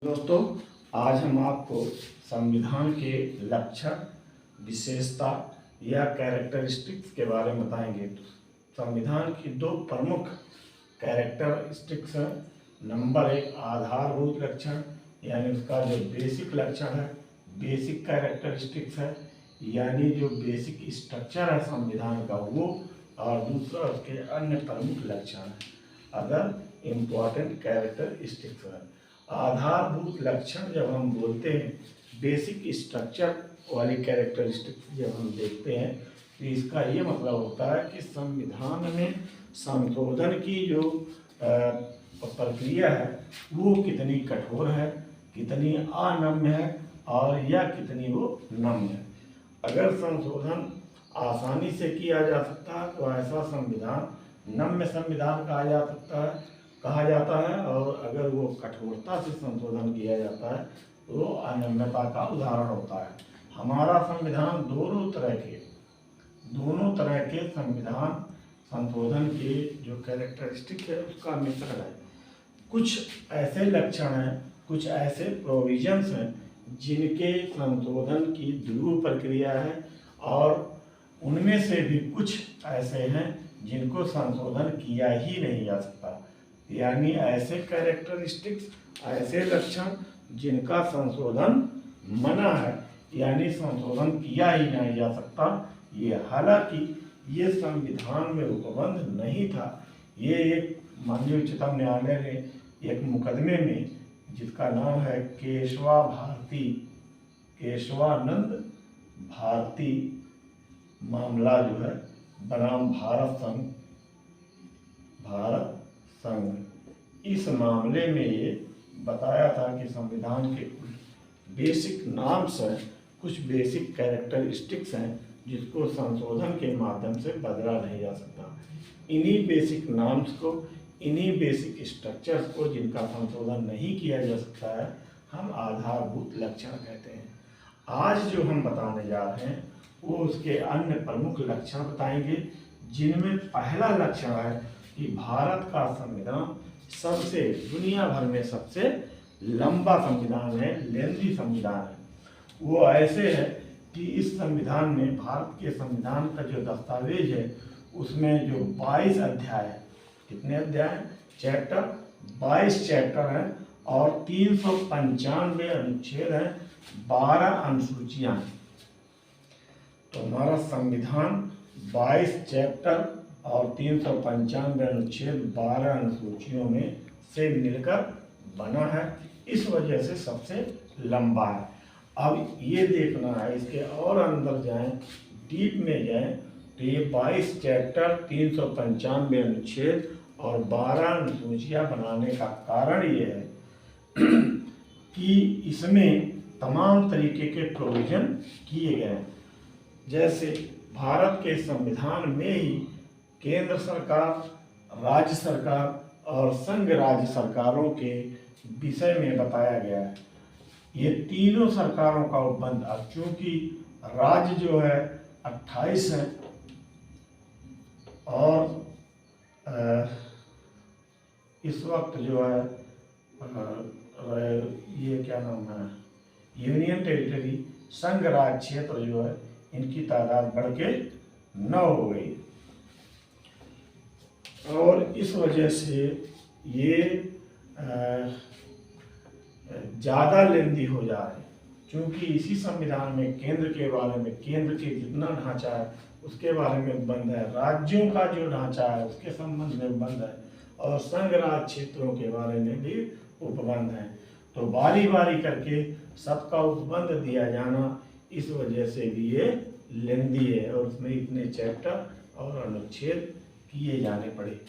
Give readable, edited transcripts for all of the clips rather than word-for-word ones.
दोस्तों, आज हम आपको संविधान के लक्षण, विशेषता या कैरेक्टरिस्टिक्स के बारे में बताएंगे। संविधान की दो प्रमुख कैरेक्टरिस्टिक्स हैं। नंबर एक, आधारभूत लक्षण यानी उसका जो बेसिक लक्षण है, बेसिक कैरेक्टरिस्टिक्स है, यानी जो बेसिक स्ट्रक्चर है संविधान का वो, और दूसरा उसके अन्य प्रमुख लक्षण है, अदर इम्पॉर्टेंट कैरेक्टरिस्टिक्स है। आधारभूत लक्षण जब हम बोलते हैं, बेसिक स्ट्रक्चर वाली कैरेक्टरिस्टिक्स जब हम देखते हैं, तो इसका ये मतलब होता है कि संविधान में संशोधन की जो प्रक्रिया है वो कितनी कठोर है, कितनी अनम्य है और या कितनी वो नम्य है। अगर संशोधन आसानी से किया जा सकता है तो ऐसा संविधान नम्य संविधान कहा जाता है, और अगर वो कठोरता से संशोधन किया जाता है तो वो अनम्यता का उदाहरण होता है। हमारा संविधान दोनों तरह के संविधान संशोधन के जो कैरेक्टरिस्टिक है उसका मिश्रण है। कुछ ऐसे लक्षण हैं, कुछ ऐसे प्रोविजंस हैं जिनके संशोधन की ध्रुव प्रक्रिया है, और उनमें से भी कुछ ऐसे हैं जिनको संशोधन किया ही नहीं जा सकता। यानी ऐसे कैरेक्टरिस्टिक्स, ऐसे लक्षण जिनका संशोधन मना है, यानी संशोधन किया ही नहीं जा सकता। ये हालांकि ये संविधान में उपबंध नहीं था। ये एक माननीय उच्चतम न्यायालय ने एक मुकदमे में, जिसका नाम है केशवानंद भारती मामला जो है बनाम भारत संघ, इस मामले में ये बताया था कि संविधान के कुछ बेसिक नॉर्म्स हैं, कुछ बेसिक कैरेक्टरिस्टिक्स हैं जिसको संशोधन के माध्यम से बदला नहीं जा सकता। इन्हीं बेसिक नॉर्म्स को, इन्हीं बेसिक स्ट्रक्चर्स को जिनका संशोधन नहीं किया जा सकता है, हम आधारभूत लक्षण कहते हैं। आज जो हम बताने जा रहे हैं वो उसके अन्य प्रमुख लक्षण बताएंगे, जिनमें पहला लक्षण है कि भारत का संविधान दुनिया भर में सबसे लंबा संविधान है, लेंथी संविधान है। वो ऐसे है कि इस संविधान में, भारत के संविधान का जो दस्तावेज है उसमें जो 22 अध्याय है, कितने अध्याय? चैप्टर, 22 चैप्टर हैं और 395 अनुच्छेद हैं, 12 अनुसूचियां हैं। तो हमारा संविधान 22 चैप्टर और 395 अनुच्छेद 12 अनुसूचियों में से मिलकर बना है, इस वजह से सबसे लंबा है। अब ये देखना है, इसके और अंदर जाएं, डीप में जाएं, तो ये 22 चैप्टर, 395 अनुच्छेद और 12 अनुसूचियां बनाने का कारण ये है कि इसमें तमाम तरीके के प्रोविजन किए गए हैं। जैसे भारत के संविधान में ही केंद्र सरकार, राज्य सरकार और संघ राज्य सरकारों के विषय में बताया गया है। ये तीनों सरकारों का उपबंध, अब चूंकि राज्य जो है 28 है और इस वक्त जो है ये क्या नाम है, यूनियन टेरिटरी, संघ राज्य क्षेत्र जो है, इनकी तादाद बढ़ के 9 हो गई, और इस वजह से ये ज़्यादा लेंदी हो जा रहे हैं। क्योंकि इसी संविधान में केंद्र के बारे में, केंद्र के जितना ढांचा है उसके बारे में बंद है, राज्यों का जो ढांचा है उसके संबंध में बंद है, और संघ राज्य क्षेत्रों के बारे में भी उपबंध है। तो बारी बारी करके सबका उपबंध दिया जाना, इस वजह से भी ये लेंदी है और उसमें इतने चैप्टर और अनुच्छेद किए जाने पड़े।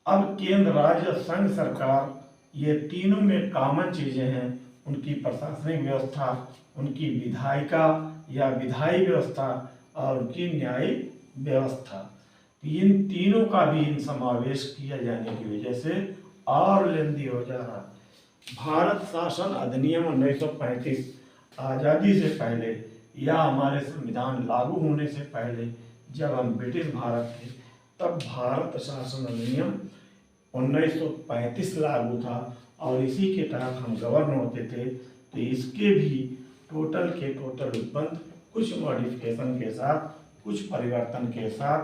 अब केंद्र, राज्य, संघ सरकार, ये तीनों में कॉमन चीज़ें हैं, उनकी प्रशासनिक व्यवस्था, उनकी विधायिका या विधायी व्यवस्था और उनकी न्यायिक व्यवस्था, इन तीनों का भी इन समावेश किया जाने की वजह से और लेंदी हो जा रहा है। भारत शासन अधिनियम 1935 आज़ादी से पहले या हमारे संविधान लागू होने से पहले, जब हम ब्रिटिश भारत थे, तब भारत शासन अधिनियम 1935 लागू था और इसी के तहत हम गवर्न होते थे। तो इसके भी टोटल के टोटल उपबंध कुछ मॉडिफिकेशन के साथ, कुछ परिवर्तन के साथ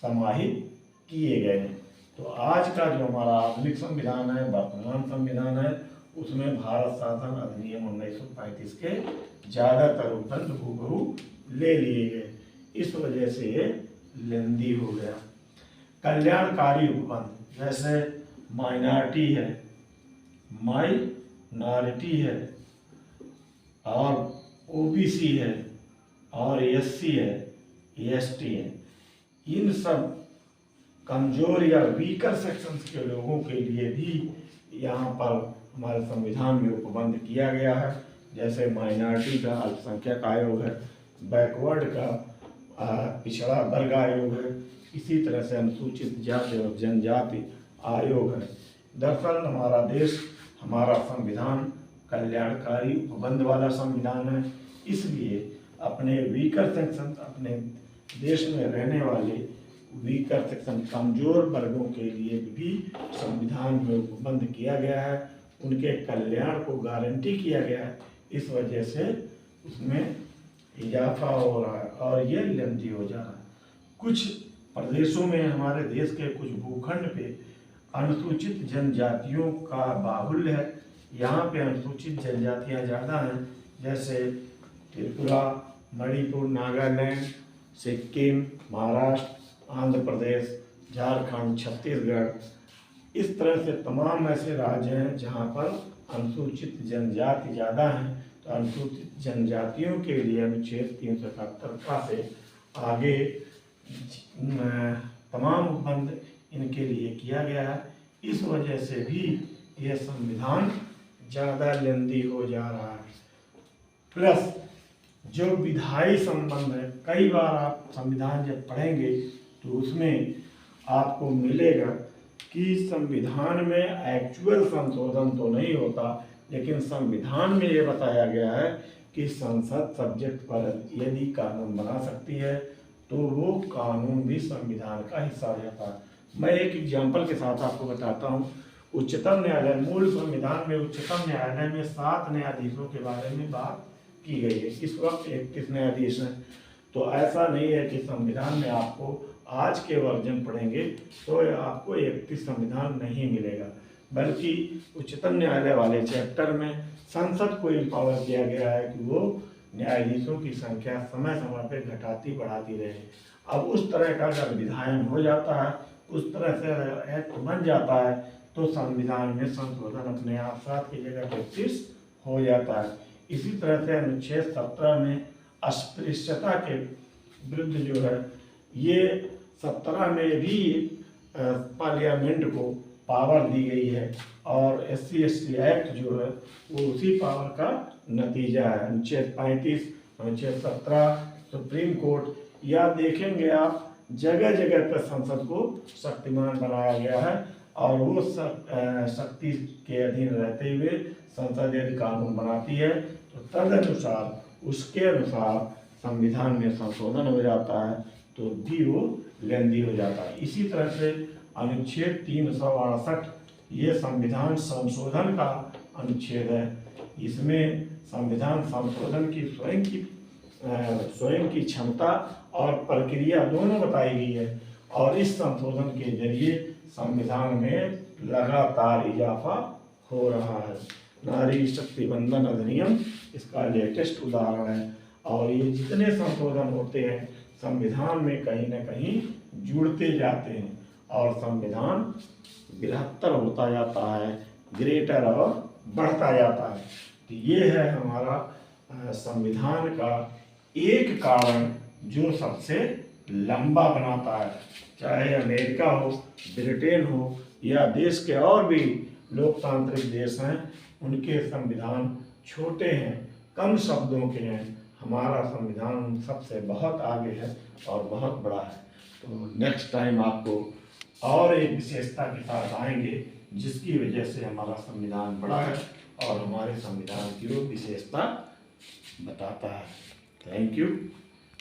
समाहित किए गए हैं। तो आज का जो हमारा आधुनिक संविधान है, वर्तमान संविधान है, उसमें भारत शासन अधिनियम 1935 के ज़्यादातर उपबंध हूबहू ले लिए गए। इस वजह से ये लेंदी हो गया। कल्याणकारी उपबंध जैसे माइनॉरिटी है और ओबीसी है और एससी है, एसटी है, इन सब कमजोर या वीकर सेक्शंस के लोगों के लिए भी यहाँ पर हमारे संविधान में उपबंध किया गया है। जैसे माइनॉरिटी का अल्पसंख्यक आयोग है, बैकवर्ड का पिछड़ा वर्ग आयोग है, इसी तरह से अनुसूचित जाति और जनजाति आयोग है। दरअसल हमारा देश, हमारा संविधान कल्याणकारी उपबंध वाला संविधान है, इसलिए अपने वीकर सेक्शन, अपने देश में रहने वाले वीकर सेक्शन कमजोर वर्गों के लिए भी संविधान में उपबंध किया गया है, उनके कल्याण को गारंटी किया गया है। इस वजह से उसमें इजाफा हो रहा है और ये लेंदी हो जा रहा है। कुछ प्रदेशों में, हमारे देश के कुछ भूखंड पे अनुसूचित जनजातियों का बाहुल्य है। यहाँ पे अनुसूचित जनजातियाँ ज़्यादा हैं, जैसे त्रिपुरा, मणिपुर, नागालैंड, सिक्किम, महाराष्ट्र, आंध्र प्रदेश, झारखंड, छत्तीसगढ़। इस तरह से तमाम ऐसे राज्य हैं जहाँ पर अनुसूचित जनजाति ज़्यादा हैं। तो अनुसूचित जनजातियों के लिए अनुच्छेद 377 से आगे तमाम उपबंध इनके लिए किया गया है। इस वजह से भी यह संविधान ज़्यादा लेंदी हो जा रहा है। प्लस जो विधायी संबंध है, कई बार आप संविधान जब पढ़ेंगे तो उसमें आपको मिलेगा कि संविधान में एक्चुअल संशोधन तो नहीं होता, लेकिन संविधान में ये बताया गया है कि संसद सब्जेक्ट पर यदि कानून बना सकती है तो वो कानून भी संविधान का हिस्सा हो जाता है। मैं एक एग्जाम्पल के साथ आपको बताता हूँ। उच्चतम न्यायालय, मूल संविधान में उच्चतम न्यायालय में 7 न्यायाधीशों के बारे में बात की गई है। इस वक्त 31 न्यायाधीश हैं। तो ऐसा नहीं है कि संविधान में आपको आज के वर्जन पढ़ेंगे तो आपको 31 संविधान नहीं मिलेगा, बल्कि उच्चतम न्यायालय वाले चैप्टर में संसद को एम्पावर किया गया है कि वो न्यायाधीशों की संख्या समय समय पर घटाती बढ़ाती रहे। अब उस तरह का अगर विधायन हो जाता है, उस तरह से एक्ट बन जाता है, तो संविधान में संशोधन अपने आप 7 की जगह 32 हो जाता है। इसी तरह से अनुच्छेद 17 में अस्पृश्यता के विरुद्ध जो है, ये 17 में भी पार्लियामेंट को पावर दी गई है और SC/ST एक्ट जो है वो उसी पावर का नतीजा है। अनुच्छेद 35, अनुच्छेद 17, सुप्रीम कोर्ट, या देखेंगे आप जगह जगह पर संसद को शक्तिमान बनाया गया है और वो शक्ति के अधीन रहते हुए संसद यदि कानून बनाती है तो तदनुसार, उसके अनुसार संविधान में संशोधन हो जाता है, तो भी वो लेंदी हो जाता है। इसी तरह से अनुच्छेद 368 ये संविधान संशोधन का अनुच्छेद है। इसमें संविधान संशोधन की स्वयं की क्षमता और प्रक्रिया दोनों बताई गई है और इस संशोधन के जरिए संविधान में लगातार इजाफा हो रहा है। नारी शक्ति वंदन अधिनियम इसका लेटेस्ट उदाहरण है और ये जितने संशोधन होते हैं संविधान में कहीं न कहीं जुड़ते जाते हैं और संविधान बृहत्तर होता जाता है, ग्रेटर और बढ़ता जाता है। तो ये है हमारा संविधान का एक कारण जो सबसे लंबा बनाता है। चाहे अमेरिका हो, ब्रिटेन हो या देश के और भी लोकतांत्रिक देश हैं, उनके संविधान छोटे हैं, कम शब्दों के हैं। हमारा संविधान सबसे बहुत आगे है और बहुत बड़ा है। तो नेक्स्ट टाइम आपको और एक विशेषता के साथ आएंगे जिसकी वजह से हमारा संविधान बड़ा है और हमारे संविधान की वो विशेषता बताता है। Thank you.